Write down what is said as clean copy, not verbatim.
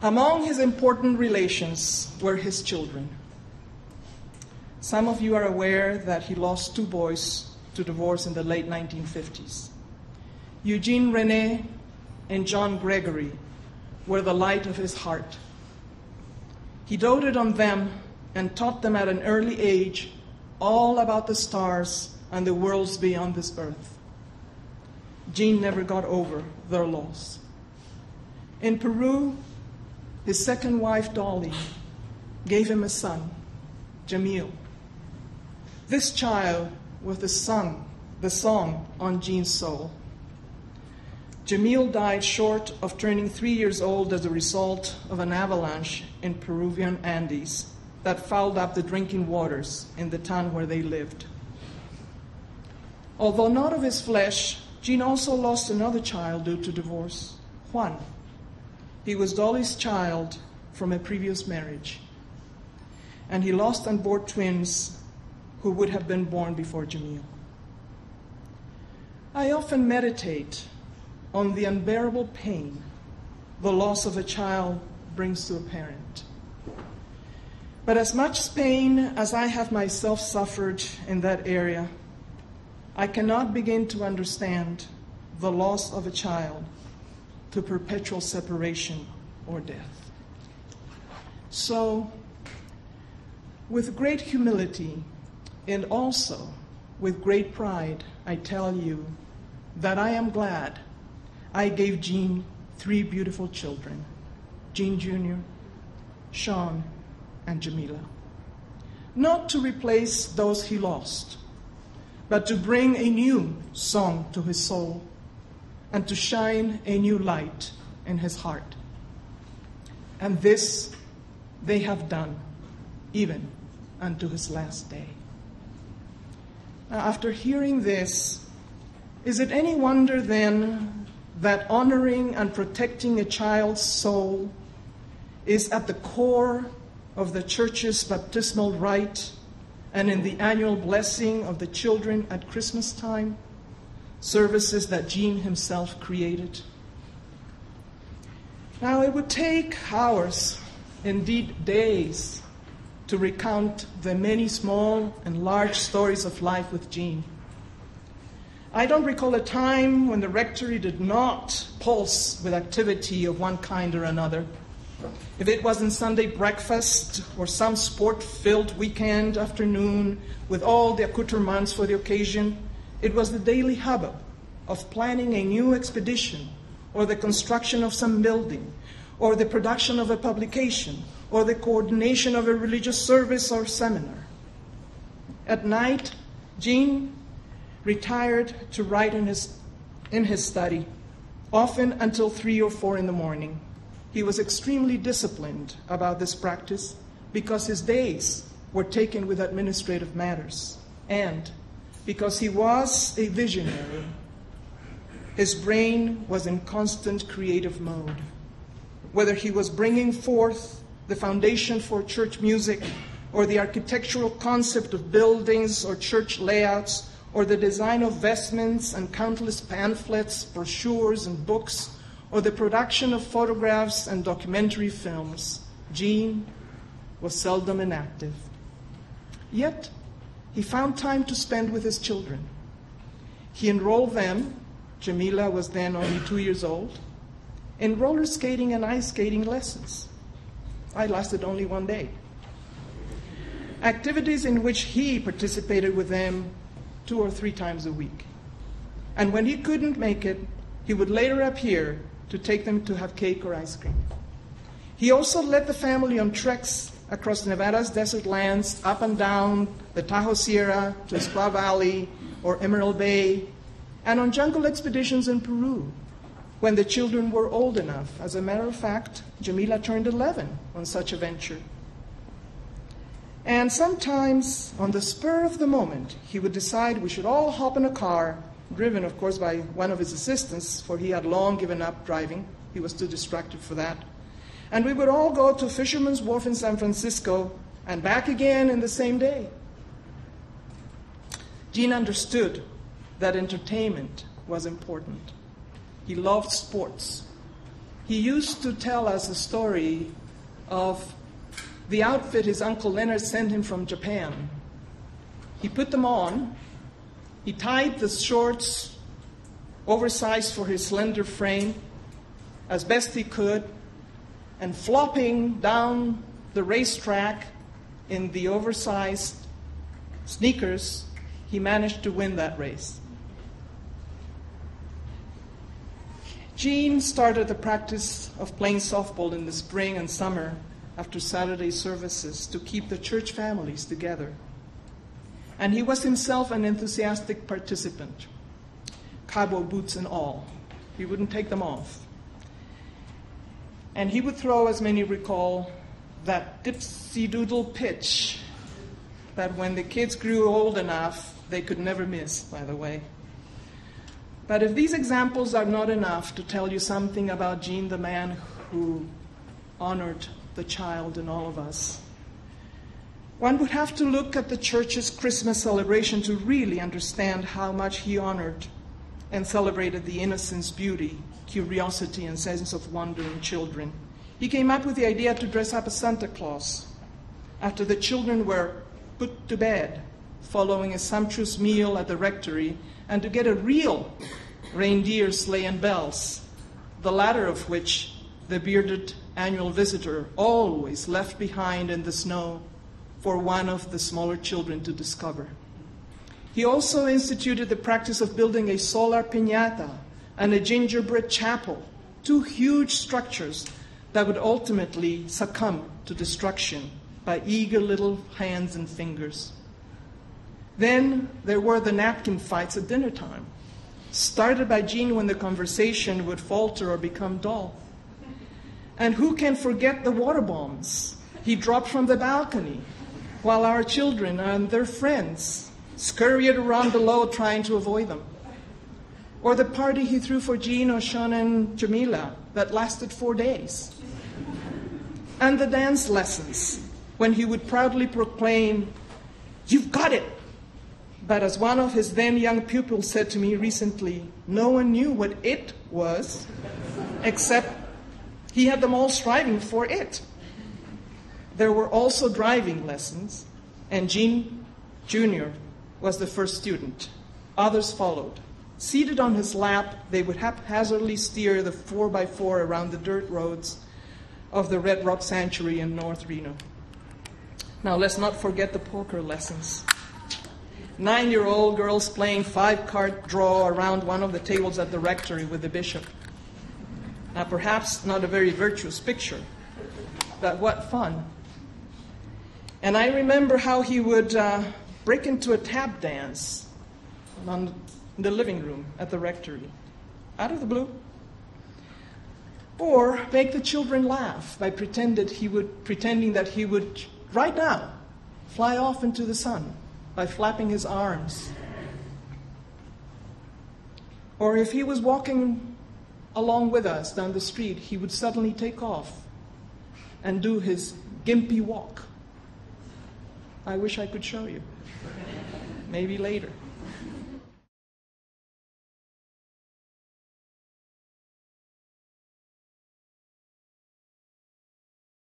Among his important relations were his children. Some of you are aware that he lost 2 boys to divorce in the late 1950s. Eugene René and John Gregory were the light of his heart. He doted on them and taught them at an early age all about the stars and the worlds beyond this earth. Gene never got over their loss. In Peru, his second wife, Dolly, gave him a son, Jamil. This child was the song on Gene's soul. Jamil died short of turning 3 years old as a result of an avalanche in Peruvian Andes that fouled up the drinking waters in the town where they lived. Although not of his flesh, Gene also lost another child due to divorce, Juan. He was Dolly's child from a previous marriage. And he lost and bore twins who would have been born before Jamil. I often meditate on the unbearable pain the loss of a child brings to a parent. But as much pain as I have myself suffered in that area, I cannot begin to understand the loss of a child to perpetual separation or death. So, with great humility and also with great pride, I tell you that I am glad I gave Gene 3 beautiful children, Gene Jr., Sean, and Jamila. Not to replace those he lost, but to bring a new song to his soul and to shine a new light in his heart. And this they have done, even unto his last day. Now, after hearing this, is it any wonder then that honoring and protecting a child's soul is at the core of the Church's baptismal rite and in the annual blessing of the children at Christmas time, services that Gene himself created? Now, it would take hours, indeed days, to recount the many small and large stories of life with Gene. I don't recall a time when the rectory did not pulse with activity of one kind or another. If it wasn't Sunday breakfast or some sport-filled weekend afternoon with all the accoutrements for the occasion, it was the daily hubbub of planning a new expedition or the construction of some building or the production of a publication or the coordination of a religious service or seminar. At night, Gene retired to write in his study, often until 3 or 4 in the morning. He was extremely disciplined about this practice because his days were taken with administrative matters and because he was a visionary. His brain was in constant creative mode. Whether he was bringing forth the foundation for church music or the architectural concept of buildings or church layouts or the design of vestments and countless pamphlets, brochures, and books, or the production of photographs and documentary films, Gene was seldom inactive. Yet, he found time to spend with his children. He enrolled them, Jamila was then only 2 years old, in roller skating and ice skating lessons. I lasted only 1 day. Activities in which he participated with them 2 or 3 times a week. And when he couldn't make it, he would later appear to take them to have cake or ice cream. He also led the family on treks across Nevada's desert lands, up and down the Tahoe Sierra to Squaw Valley or Emerald Bay, and on jungle expeditions in Peru when the children were old enough. As a matter of fact, Jamila turned 11 on such a venture. And sometimes, on the spur of the moment, he would decide we should all hop in a car, driven, of course, by one of his assistants, for he had long given up driving. He was too distracted for that. And we would all go to Fisherman's Wharf in San Francisco and back again in the same day. Gene understood that entertainment was important. He loved sports. he used to tell us a story of the outfit his Uncle Leonard sent him from Japan. He put them on, he tied the shorts oversized for his slender frame as best he could, and flopping down the racetrack in the oversized sneakers, he managed to win that race. Gene started the practice of playing softball in the spring and summer after Saturday services to keep the church families together. And he was himself an enthusiastic participant, cowboy boots and all. He wouldn't take them off. And he would throw, as many recall, that dipsy-doodle pitch that when the kids grew old enough, they could never miss, by the way. But if these examples are not enough to tell you something about Gene, the man who honored the child in all of us, one would have to look at the church's Christmas celebration to really understand how much he honored and celebrated the innocence, beauty, curiosity, and sense of wonder in children. He came up with the idea to dress up as Santa Claus after the children were put to bed following a sumptuous meal at the rectory, and to get a real reindeer sleigh and bells, the latter of which the bearded annual visitor always left behind in the snow for one of the smaller children to discover. He also instituted the practice of building a solar piñata and a gingerbread chapel, two huge structures that would ultimately succumb to destruction by eager little hands and fingers. Then there were the napkin fights at dinner time, started by Gene when the conversation would falter or become dull. And who can forget the water bombs he dropped from the balcony while our children and their friends scurried around below trying to avoid them? Or the party he threw for Gene, Oshan, and Jamila that lasted 4 days. And the dance lessons when he would proudly proclaim, "You've got it!" But as one of his then young pupils said to me recently, no one knew what it was, except he had them all striving for it. There were also driving lessons, and Gene Jr. was the first student. Others followed. Seated on his lap, they would haphazardly steer the 4x4 around the dirt roads of the Red Rock Sanctuary in North Reno. Now let's not forget the poker lessons. 9-year-old girls playing 5-card draw around one of the tables at the rectory with the bishop. Now perhaps not a very virtuous picture, but what fun. And I remember how he would break into a tap dance in the living room at the rectory, out of the blue. Or make the children laugh by pretending that he would, right now, fly off into the sun by flapping his arms. Or if he was walking along with us down the street, he would suddenly take off and do his gimpy walk. I wish I could show you. Maybe later.